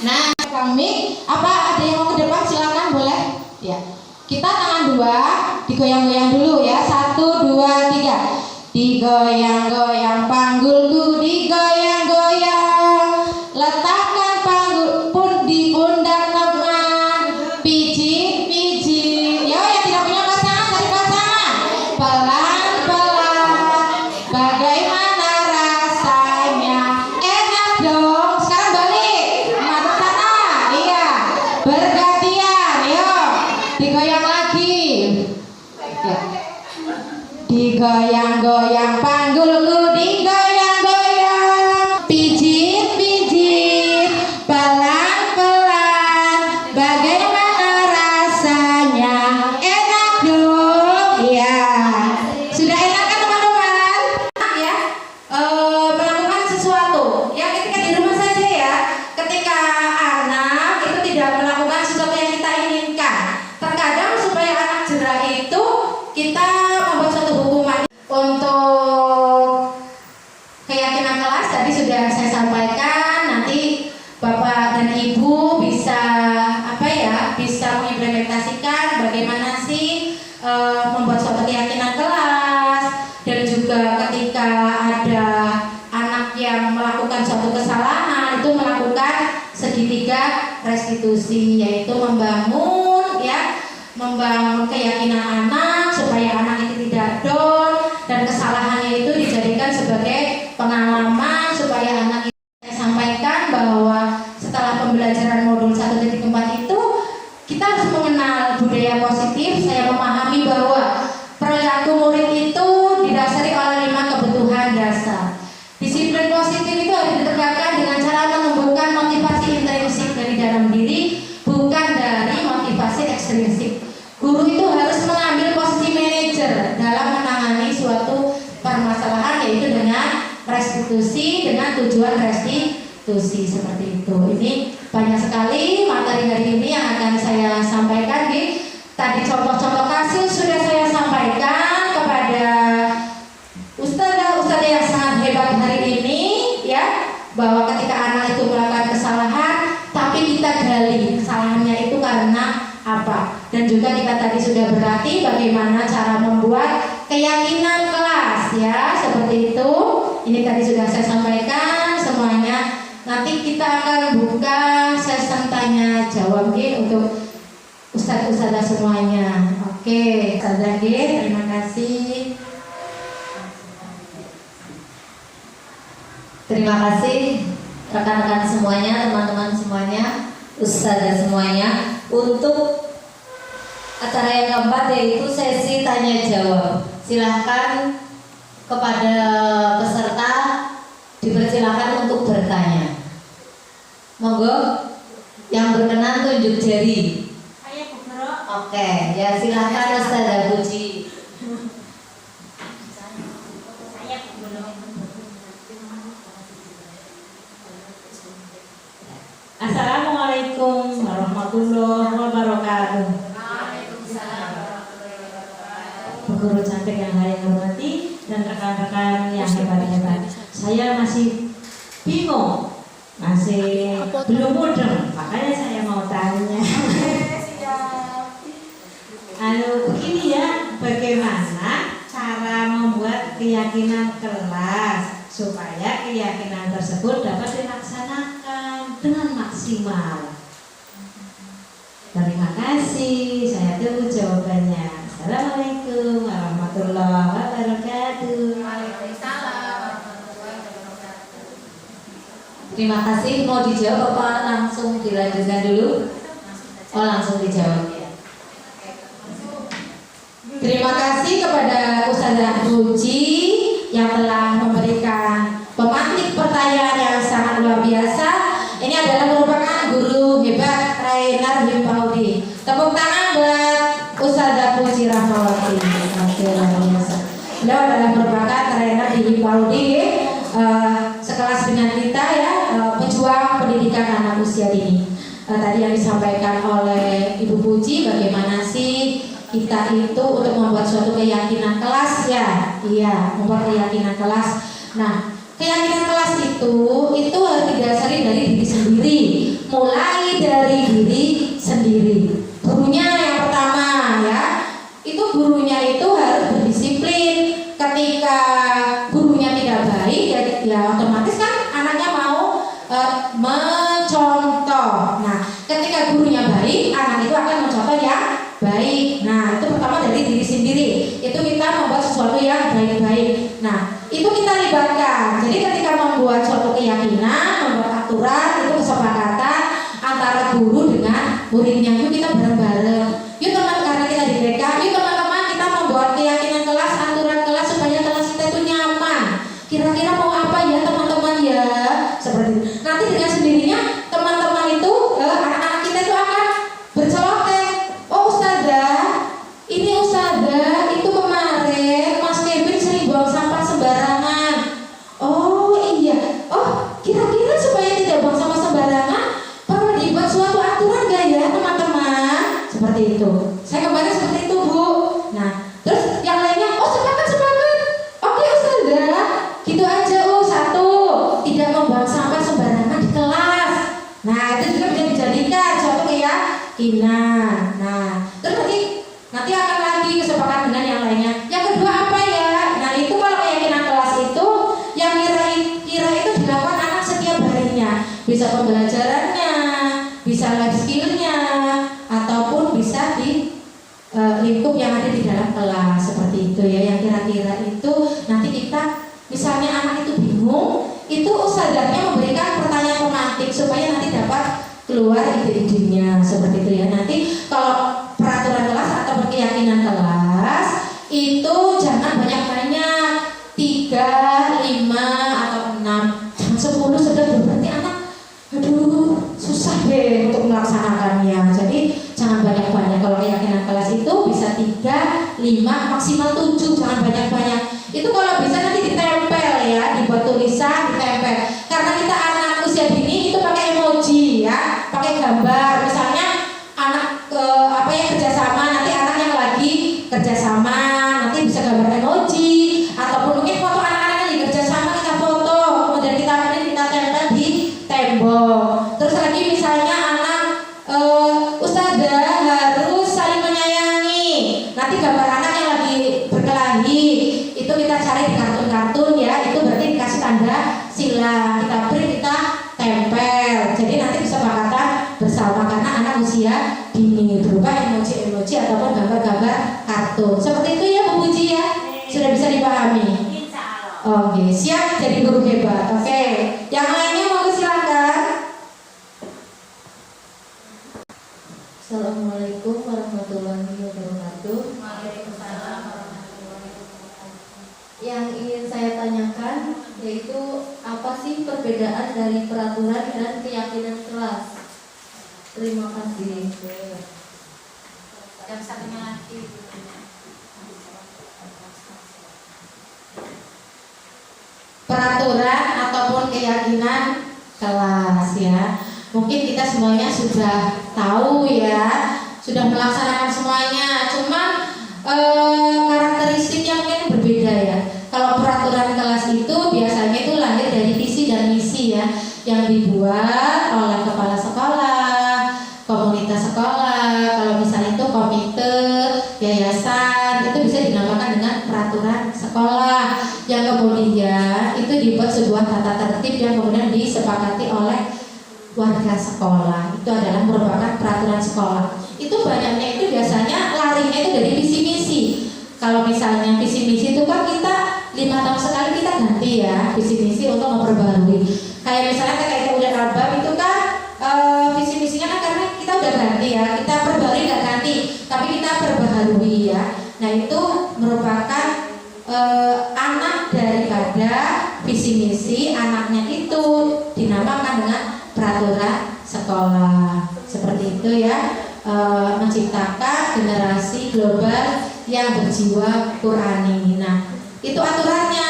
Nah, kami apa ada yang mau ke depan? Silakan, boleh. Ya. Kita tangan dua, digoyang-goyang dulu ya. 1, 2, 3. Digoyang-goyang panggulku, digoyang-goyang. Letakkan panggul pun di pundak teman. Pijit-pijit. Ya, yang tidak punya pasangan cari pasangan. Pelan-pelan. Bagaimana rasanya? Enak dong. Sekarang balik. Madep sana. Iya. Bergantian. Yuk. Digoyang lagi. Ya. Digoyang-goyang panggulku, digoyang-goyang. Pijit-pijit, pelan-pelan. Bagaimana rasanya? Enak dong. Ya. Sudah enak kan teman-teman? Ya. Melakukan sesuatu. Ya, ketika di rumah saja ya. Ketika anak itu tidak melakukan sesuatu yang kita inginkan. Terkadang supaya anak jerah itu kita membuat suatu hukuman. Untuk keyakinan kelas tadi sudah saya sampaikan, nanti Bapak dan Ibu bisa bisa mengimplementasikan bagaimana sih membuat suatu keyakinan kelas, dan juga ketika ada anak yang melakukan suatu kesalahan itu melakukan segitiga restitusi, yaitu membangun keyakinan anak supaya anak itu tidak down, dan kesalahannya itu dijadikan sebagai pengalaman supaya anak itu. Saya sampaikan bahwa setelah pembelajaran modul 1.4 itu kita harus mengenal budaya positif. Saya memahami bahwa perilaku murid itu didasari oleh 5 kebutuhan dasar. Disiplin positif itu harus ditegakkan dengan cara menumbuhkan motivasi intrinsik dari dalam diri, bukan dari motivasi ekstrinsik. Guru itu harus mengambil posisi manajer dalam menangani suatu permasalahan, yaitu dengan restitusi, dengan tujuan restitusi seperti itu. Ini banyak sekali materi hari ini yang akan saya sampaikan. Tadi contoh-contoh kasus sudah saya sampaikan kepada ustazah yang sangat hebat hari ini ya, bahwa ketika anak itu melakukan kesalahan, tapi kita gali kesalahannya itu karena apa, dan juga kita tadi sudah berlatih bagaimana cara membuat keyakinan kelas ya, seperti itu. Ini tadi sudah saya sampaikan semuanya. Nanti kita akan buka sesi tanya jawab untuk ustadz-ustadzah semuanya. Oke, Ustazah terima kasih. Terima kasih rekan-rekan semuanya, teman-teman semuanya, ustazah semuanya, untuk acara yang keempat, yaitu sesi tanya jawab. Silahkan kepada peserta dipersilakan untuk bertanya. Monggo yang berkenan tunjuk jari. Saya Bu Guru. Oke, ya silahkan Ustazah Puji. Saya Bu Guru. Assalamualaikum warahmatullahi wabarakatuh. Bu Guru cantik yang saya hormati dan rekan-rekan yang hebat-hebat. Saya masih bingung, masih belum mudeng, makanya saya mau tanya. Begini ya, bagaimana cara membuat keyakinan kelas supaya keyakinan tersebut dapat dilaksanakan dengan maksimal? Terima kasih, saya tunggu jawabannya. Assalamualaikum warahmatullahi wabarakatuh. Terima kasih. Mau dijawab apa langsung dilanjutkan dulu? Oh, langsung dijawab ya. Terima kasih kepada Ustazah Puji yang telah memberikan pemantik pertanyaan yang sangat luar biasa. Ini adalah merupakan guru hebat Rainer Himpaudi. Tepuk tangan buat Ustazah Puji Rahmawati. Luar biasa. Beliau adalah merupakan Rainer Himpaudi, sekelas dengan kita ya, pejuang pendidikan anak usia dini. Tadi yang disampaikan oleh Ibu Puji, bagaimana sih kita itu untuk membuat suatu keyakinan kelas ya, iya, membuat keyakinan kelas. Nah, keyakinan kelas itu harus didasari dari diri sendiri, mulai dari diri sendiri. Gurunya yang pertama ya, itu gurunya itu harus berdisiplin. Ketika gurunya tidak baik ya otomatis kan anaknya mau mencontoh. Nah, ketika gurunya baik, anak itu akan mencontoh yang baik. Nah, itu pertama dari diri sendiri. Itu kita membuat sesuatu yang baik-baik. Nah, itu kita libatkan. Jadi ketika membuat suatu keyakinan, membuat aturan, itu kesepakatan antara guru dengan muridnya. Yuk kita bareng-bareng. Yuk teman, karena kita di TK, yuk teman-teman kita membuat keyakinan kelas, aturan kelas supaya kelas kita itu nyaman. Kira-kira mau apa ya teman-teman ya? Seperti itu. Nanti dengan sendirinya teman-teman itu, anak-anak kita itu akan berceloteh. Oh Ustazah, ini Ustazah, itu kemarin Mas Kevin sering buang sampah sembarangan. Oh iya, oh kira-kira supaya tidak buang sampah sembarangan perlu dibuat suatu aturan gak ya teman-teman? Seperti itu. Saya kemarin seperti itu Bu. Nah, terus yang lainnya, oh sepakat. Oke Ustazah, gitu aja. Oh satu, tidak membuang sampah sembarangan di kelas. Nah itu juga bisa dijadikan suatu keyakinan. Nah terus nanti akan lagi kesepakatan dengan yang lainnya. Yang kedua apa ya? Nah itu kalau keyakinan kelas itu yang kira itu dilakukan anak setiap harinya. Bisa pembelajarannya, bisa life skillnya, ataupun bisa di lingkup yang ada di dalam kelas. Seperti itu ya, yang kira-kira itu nanti kita, misalnya anak itu bingung, itu ustazahnya memberikan pertanyaan pemantik supaya nanti dapat keluar ide-idenya. Seperti itu ya. Nanti kalau peraturan kelas atau keyakinan kelas itu jangan banyak-banyak, 3, 5 atau 6, jangan 10 sudah berarti anak aduh susah deh untuk melaksanakannya. Jadi jangan banyak-banyak. Kalau keyakinan kelas itu bisa 3, 5, maksimal 7, jangan banyak-banyak. Itu kalau bisa nanti ditempel ya, dibuat tulisan, ditempel. Karena kita anak usia dini itu pakai emoji ya, pakai gambar. Misalnya anak kerjasama, nanti anak yang lagi kerjasama nanti bisa gambar emoji, ataupun mungkin foto anak-anak yang lagi kerjasama kita foto, kemudian kita tempel di tembok. Terus lagi misalnya anak ustazah harus saling menyayangi, nanti gambar anak yang lagi berkelahi itu kita cari di kartun-kartun ya, itu berarti dikasih tanda sila, kita print, kita tempel. Jadi nanti kesepakatan bersama karena anak usia dini berupa emoji-emoji ataupun gambar-gambar kartun. Seperti itu ya Bu Puji ya, sudah bisa dipahami. Oke, siap jadi guru hebat. Oke, yang lainnya mau silakan. Assalamualaikum warahmatullahi wabarakatuh. Waalaikumsalam warahmatullahi wabarakatuh. Yang ingin saya tanyakan yaitu apa sih perbedaan dari peraturan dan keyakinan kelas? Terima kasih. Yang satunya lagi. Peraturan ataupun keyakinan kelas ya. Mungkin kita semuanya sudah tahu ya, sudah melaksanakan semuanya. Cuman karakteristiknya mungkin berbeda ya. Kalau peraturan kelas itu biasanya itu lahir dari visi dan misi ya, yang dibuat oleh kepala sekolah, komunitas sekolah. Kalau misalnya itu komite, yayasan, itu bisa dinamakan dengan peraturan sekolah. Yang kemudian itu dibuat sebuah tata tertib yang kemudian disepakati oleh warga sekolah. Itu adalah merupakan peraturan sekolah. Itu banyaknya itu biasanya larinya itu dari visi misi. Kalau misalnya visi misi itu kan kita 5 tahun sekali kita ganti ya visi misi untuk memperbarui. Kayak misalnya kayak udah album itu kan visi misinya kan karena kita udah ganti ya, kita perbarui nggak ganti, tapi kita perbaharui ya. Nah itu anaknya itu dinamakan dengan peraturan sekolah. Seperti itu ya, menciptakan generasi global yang berjiwa Qurani. Nah, itu aturannya.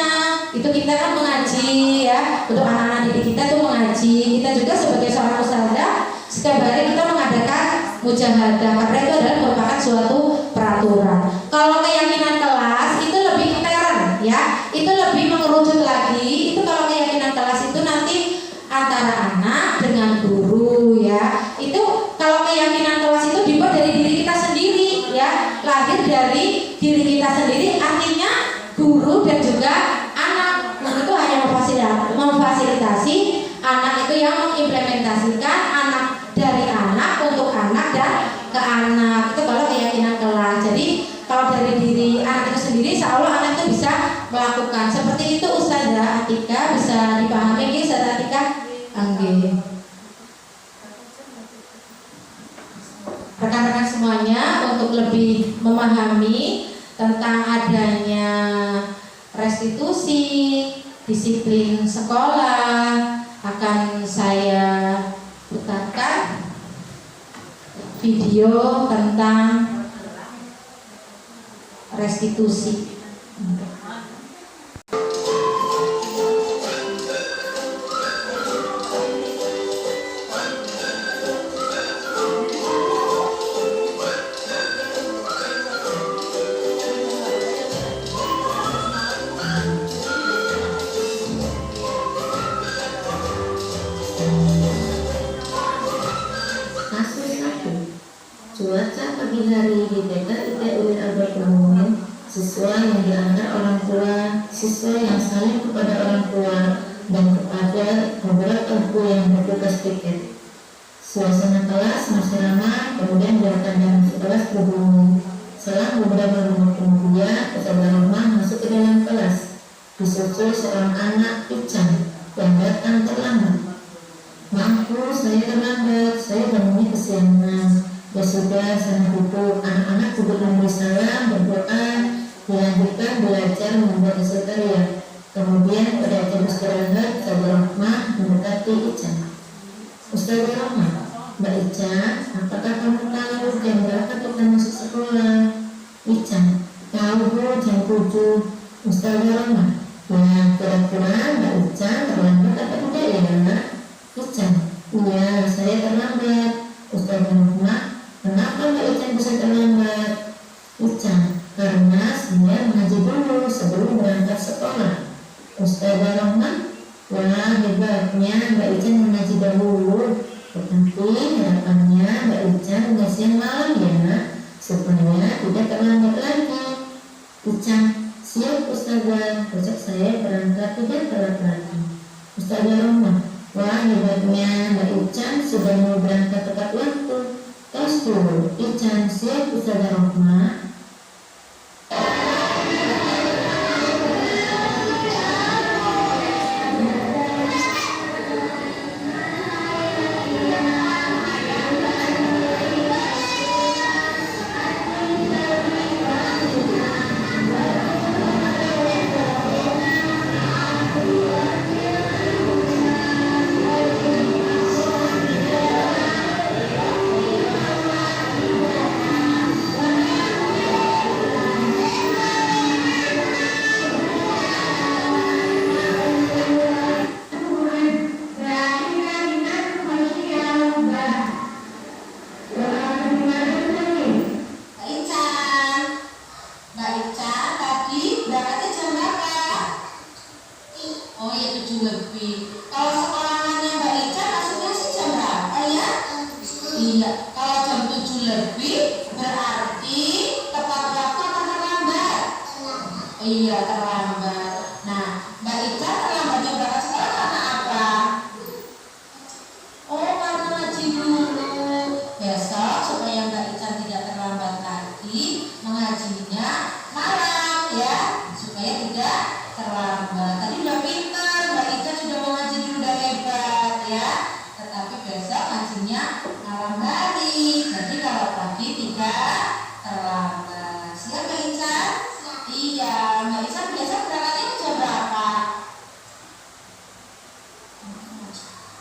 Itu kita kan mengaji ya, untuk anak-anak didik kita tuh mengaji. Kita juga sebagai seorang ustazah setiap hari kita mengadakan mujahadah, karena itu adalah merupakan suatu peraturan. Kalau keyakinan kelas itu lebih intern ya, itu lebih mengerucut lagi. Itu kalau keyakinan kelas itu nanti antara anak dengan guru ya. Itu kalau keyakinan kelas itu dibuat dari diri kita sendiri ya, lahir dari diri kita sendiri. Artinya guru dan juga anak. Guru itu hanya memfasilitasi, anak itu yang mengimplementasikan, anak dari anak untuk anak dan ke anak. Itu kalau keyakinan kelas. Jadi kalau dari diri anak itu sendiri, insya Allah anak itu bisa melakukan. Seperti itu Ustazah Atika, bisa dipahami nggih Ustazah Atika? Nggih. Rekan-rekan semuanya, untuk lebih memahami tentang adanya restitusi, disiplin sekolah, akan saya putarkan video tentang restitusi. Kasus 1. Cuaca pagi hari di TK ITUN Albert Kemuning, siswa yang diantar orang tua, siswa yang saling kepada orang tua dan kepada beberapa guru yang bertugas piket. Suasana kelas masih ramai, kemudian gerakan dalam kelas berbunyi. Selang beberapa menit kemudian, Ustazah Rohmah masuk ke dalam kelas, disusul seorang anak Ican yang datang terlambat. "Maaf Bu, saya terlambat, saya bangunnya kesiangan." "Ya sudah, sana duduk." Anak-anak duduk memberi salam, berdoa, dilanjutkan belajar membuat sekretariat. Kemudian pada jam istirahat, Ustazah Rohmah mendekati Ican. "Ustazah Rohmah, Mbak Ican, apakah kamu tahu jam berapa kita masuk sekolah?" "Ican, tahu Bu, jam 7." "Ustazah Rohmah, ya kira-kira Mbak Ican terlambat atau tidak ya?" "Ican, iya saya terlambat." "Ustazah Rohmah, kenapa Mbak Ican bisa terlambat?" "Ican, karena saya mengaji dulu sebelum berangkat sekolah." "Ustazah Rohmah, wah hebatnya Mbak Ican mengaji dahulu. Tetapi harapannya Mbak Ican mengaji siang malam ya, supaya tidak terlambat lagi." "Ican, siap Ustazah, besok saya berangkat tidak telat lagi." "Ustazah Rohmah, wah hebatnya Mbak Ican sudah mau berangkat tepat waktu. Tos dulu, Ican siap Ustazah Rohmah." Iya, terlambat. Nah, Mbak Ica terlambatnya berangkat sekolah karena apa? Oh, karena ngaji dulu. Besok supaya Mbak Ica tidak terlambat lagi, mengajinya malam ya, supaya tidak terlambat. Tadi udah pintar, Mbak Ica sudah mengaji dulu dari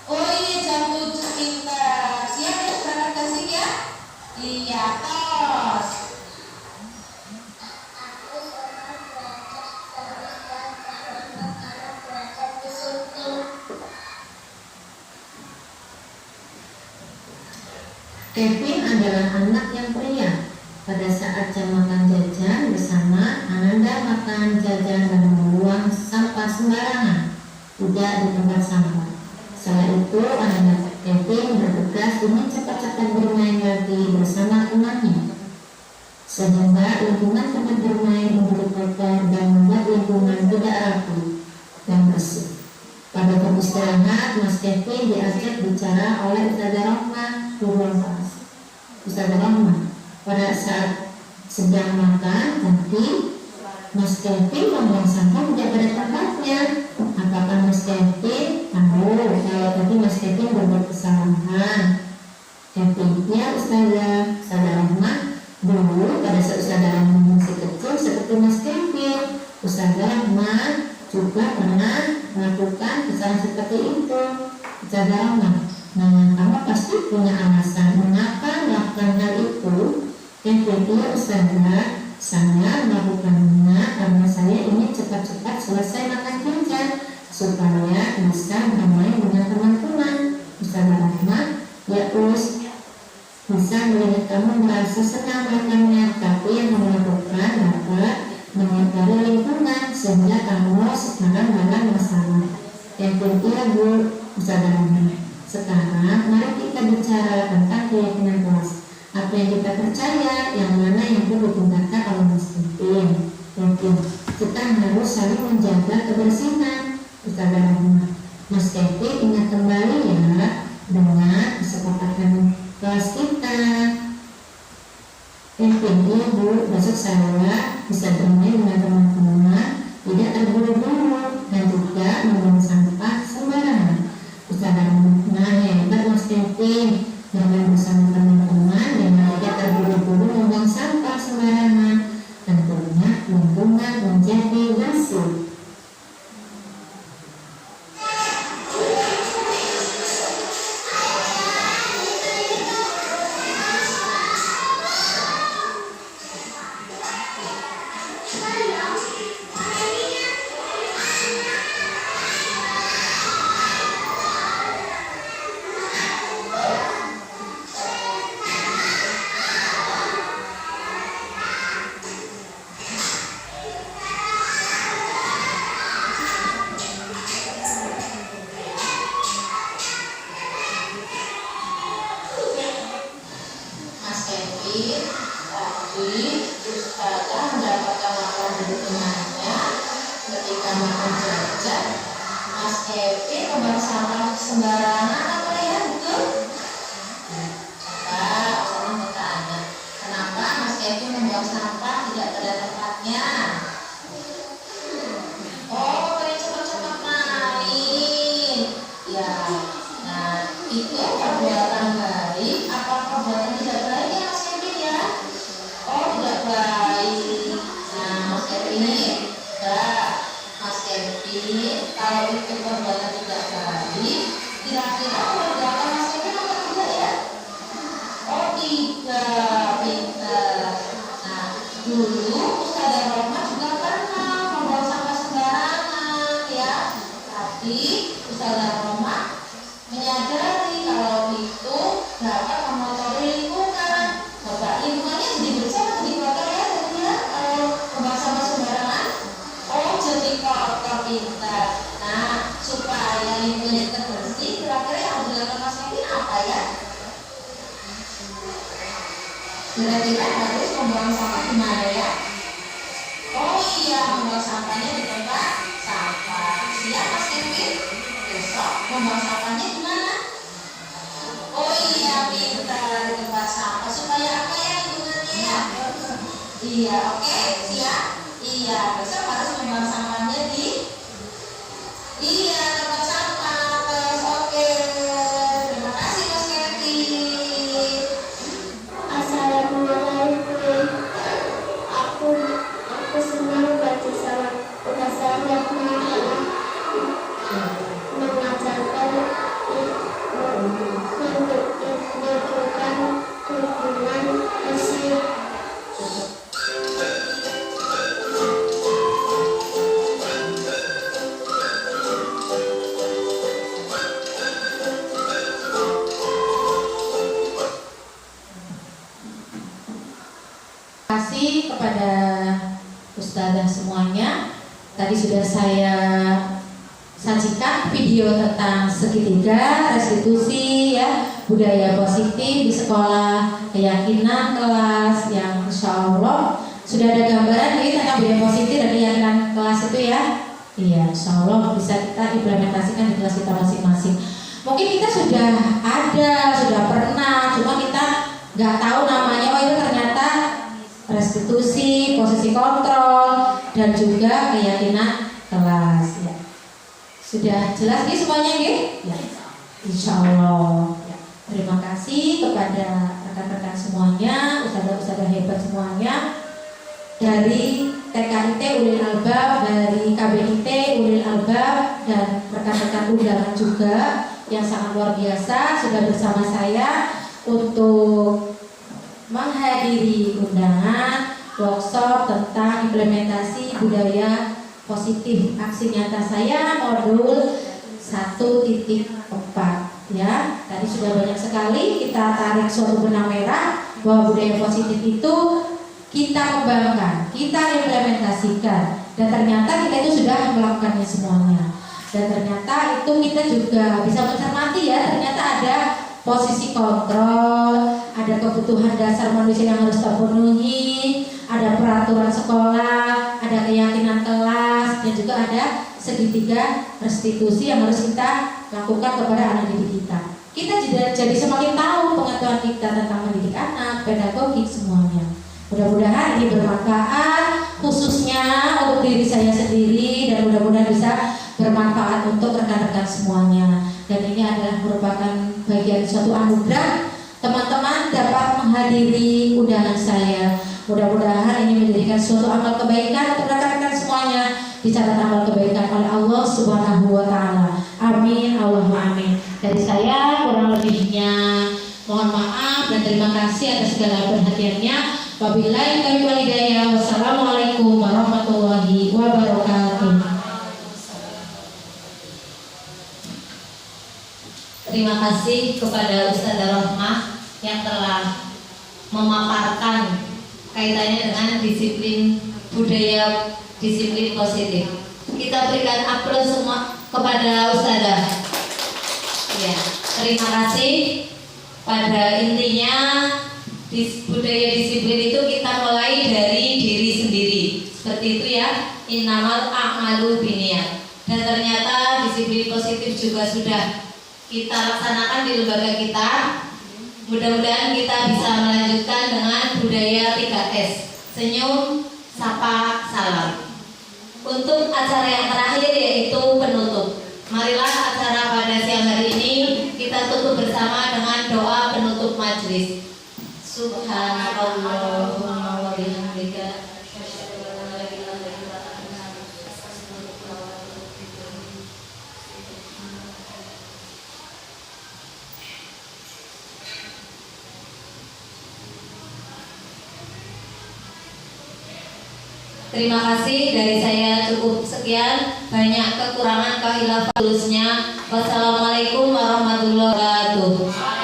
Oh iya jam 7 pintar. Siap ya berangkat kasih ya? Iya tos. Kevin adalah anak yang pria. Pada saat jam makan jajan bersama, Ananda makan jajan dan membuang sampah sembarangan, tidak di tempat sampah. Setelah itu, Ananda Kevin bergegas ingin cepat-cepat bermain lagi bersama temannya, sehingga lingkungan tempat bermain menjadi kotor dan membuat lingkungan tidak rapi dan bersih. Pada jam istirahat, Mas Kevin diajak bicara oleh Ustazah Rohmah di ruang kelas. Ustazah Rohmah, pada saat sedang makan, tapi Mas Kevin membuang sampah tidak pada tempatnya. Apakah Mas Kevin tahu kalau tadi Mas Kevin berbuat kesalahan? Kevin-nya Ustazah Rohmah, dulu pada saat Ustazah Rohmah masih kecil seperti Mas Kevin, Ustazah Rohmah juga pernah melakukan kesalahan seperti itu. Ustazah Rohmah, nah kamu pasti punya alasan mengapa melakukan hal itu. Kevin, iya Ustazah, saya melakukannya karena saya ingin cepat-cepat selesai makan jajan supaya bisa bermain dengan teman-teman. Ustazah Rohmah, ya Us, bisa melihat kamu merasa senang makannya, tapi yang kamu lakukan dapat mengingkari lingkungan sehingga kamu sekarang dalam masalah. Kevin, iya Bu. Ustazah Rohmah, sekarang mari kita bicara tentang keyakinan kelas. Apa yang kita percaya, yang mana yang perlu ditingkatkan oleh Mas Kevin. Kevin, kita harus saling menjaga kebersihan. Ustazah Rohmah, Mas Kevin ingat kembali ya dengan kesepakatan kelas kita. Kevin, iya Bu, besok saya bisa bermain dengan teman-teman, tidak terburu-buru dan juga membuang sampah sembarangan. Ustazah Rohmah, nah hebat Mas Kevin, bermain bersama teman-teman dan tidak terburu-buru membuang sampah sembarangan. Tentunya lingkungan menjadi bersih. Tadi Ustazah mendapatkan laporan dari temannya ketika makan jajan, Mas Kevin membuang sampah sembarangan apa ya, betul? Pak, saya mau tanya, kenapa Mas Kevin membuang sampah tidak pada tempatnya? Oh, pengen cepat-cepat main. Ya, nah itu perbuatan baik apa perbuatan tidak baik ya Mas Kevin ya? Oh, tidak baik. Nah, Mas Kevin, Mas Kevin, kalau itu perbuatan tidak baik, kira-kira perbuatan Mas Kevin apa tidak ya? Oh, tidak, pintar. Nah, dulu Ustazah Rohmah juga pernah membuang sampah sembarangan ya. Tapi Ustazah Rohmah menyadari kalau itu dapat mengotori lingkungan. Coba lingkungannya jadi bersih atau jadi kotor ya tadi ya kalau membuang sampah sembarangan? Oh, jadi kotor, pintar. Nah, supaya lingkungannya tetap bersih, kira-kira yang harus dilakukan Mas Kevin apa ya? Kira-kira harus membuang sampah di mana ya? Oh iya, membuang sampahnya di tempat sampah. Siap Mas Kevin? Besok membuang sampahnya di mana? Oh iya, pintar, di tempat sampah. Supaya apa ya lingkungannya ya? Iya, oke, siap? Iya, besok harus membuang sampahnya di tempat sampah. Terus oke. Terima kasih Mas Kevin. Assalamualaikum. Aku senang baca salam. Ustazah Rohmah mengajarkan kasih kepada Ustazah semuanya. Tadi sudah saya sajikan video tentang segitiga, restitusi, ya, budaya positif di sekolah, keyakinan kelas, yang insya Allah sudah ada gambaran nih tentang budaya positif dan keyakinan kelas itu ya. Iya, insya Allah bisa kita implementasikan di kelas kita masing-masing. Mungkin kita sudah ada, sudah pernah, cuma kita nggak tahu namanya. Oh, itu ternyata restitusi, posisi kontrol, dan juga keyakinan kelas. Ya. Sudah jelas nih semuanya nih? Ya. Insya Allah. Ya. Terima kasih kepada rekan-rekan semuanya, ustazah-ustazah hebat semuanya dari TKIT Ulil Albab, dari KBIT Ulil Albab, dan rekan-rekan undangan juga yang sangat luar biasa sudah bersama saya untuk menghadiri undangan workshop tentang implementasi budaya positif aksi nyata saya modul 1.4 ya. Tadi sudah banyak sekali kita tarik suatu benang merah bahwa budaya positif itu kita kembangkan, kita implementasikan, dan ternyata kita itu sudah melakukannya semuanya. Dan ternyata itu kita juga bisa mencermati ya, ternyata ada posisi kontrol, ada kebutuhan dasar manusia yang harus terpenuhi, ada peraturan sekolah, ada keyakinan kelas, dan juga ada segitiga restitusi yang harus kita lakukan kepada anak didik kita. Kita jadi semakin tahu pengetahuan kita tentang mendidik anak, pedagogik semuanya. Mudah-mudahan ini bermanfaat khususnya untuk diri saya sendiri, dan mudah-mudahan bisa bermanfaat untuk rekan-rekan semuanya. Dan ini adalah merupakan bagian suatu anugerah teman-teman dapat menghadiri undangan saya. Mudah-mudahan ini menjadikan suatu amal kebaikan untuk rekan-rekan semuanya, dicatat amal kebaikan oleh Allah Subhanahu wa Ta'ala. Amin, Allahumma amin. Dari saya kurang lebihnya mohon maaf dan terima kasih atas segala perhatiannya. Wabillahi taufiq wal hidayah. Wassalamualaikum warahmatullahi wabarakatuh. Terima kasih kepada Ustazah Rohmah yang telah memaparkan kaitannya dengan disiplin budaya, disiplin positif. Kita berikan aplaus semua kepada Ustazah. Ya, terima kasih. Pada intinya budaya disiplin itu kita mulai dari diri sendiri. Seperti itu ya, innamal a'malu binniyat. Dan ternyata disiplin positif juga sudah kita laksanakan di lembaga kita. Mudah-mudahan kita bisa melanjutkan dengan budaya 3S, senyum, sapa, salam. Untuk acara yang terakhir yaitu penutup. Marilah acara pada siang hari ini kita tutup bersama dengan doa penutup majelis. Subhanallahumma wa bihamdika. Terima kasih, dari saya cukup sekian. Banyak kekurangan, kehilafan tulisnya. Wassalamualaikum warahmatullahi wabarakatuh.